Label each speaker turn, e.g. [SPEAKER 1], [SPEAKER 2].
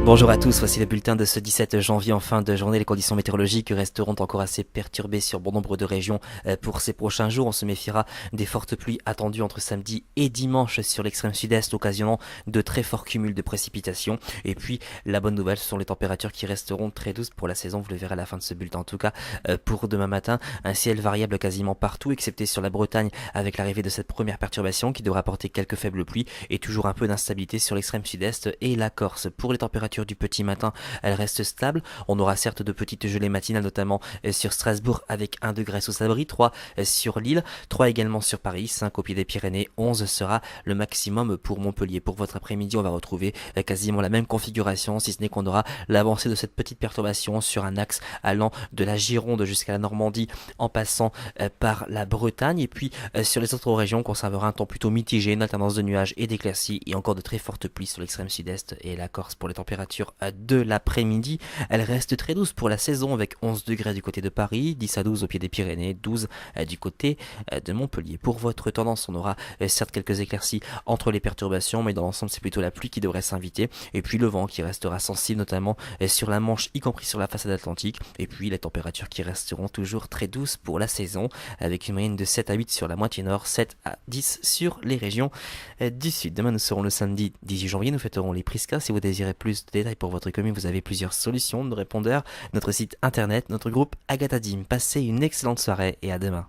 [SPEAKER 1] Bonjour à tous, voici le bulletin de ce 17 janvier en fin de journée. Les conditions météorologiques resteront encore assez perturbées sur bon nombre de régions pour ces prochains jours. On se méfiera des fortes pluies attendues entre samedi et dimanche sur l'extrême sud-est, occasionnant de très forts cumuls de précipitations. Et puis la bonne nouvelle, ce sont les températures qui resteront très douces pour la saison. Vous le verrez à la fin de ce bulletin. En tout cas, pour demain matin, un ciel variable quasiment partout, excepté sur la Bretagne avec l'arrivée de cette première perturbation qui devra apporter quelques faibles pluies et toujours un peu d'instabilité sur l'extrême sud-est et la Corse. Pour les températures du petit matin, elle reste stable. On aura certes de petites gelées matinales, notamment sur Strasbourg avec 1 degré sous Sabri, 3 sur Lille, 3 également sur Paris, 5 au pied des Pyrénées, 11 sera le maximum pour Montpellier. Pour votre après-midi, on va retrouver quasiment la même configuration, si ce n'est qu'on aura l'avancée de cette petite perturbation sur un axe allant de la Gironde jusqu'à la Normandie en passant par la Bretagne. Et puis sur les autres régions, on conservera un temps plutôt mitigé, une alternance de nuages et d'éclaircies et encore de très fortes pluies sur l'extrême sud-est et la Corse. Pour les températures de l'après-midi, elle reste très douce pour la saison avec 11 degrés du côté de Paris, 10 à 12 au pied des Pyrénées, 12 du côté de Montpellier. Pour votre tendance, on aura certes quelques éclaircies entre les perturbations, mais dans l'ensemble c'est plutôt la pluie qui devrait s'inviter, et puis le vent qui restera sensible notamment sur la Manche, y compris sur la façade atlantique, et puis les températures qui resteront toujours très douces pour la saison, avec une moyenne de 7 à 8 sur la moitié nord, 7 à 10 sur les régions du sud. Demain nous serons le samedi 18 janvier, nous fêterons les Prisca. Si vous désirez plus de détails pour votre commune, vous avez plusieurs solutions de répondeurs, notre site internet, notre groupe Agatha Dim. Passez une excellente soirée et à demain.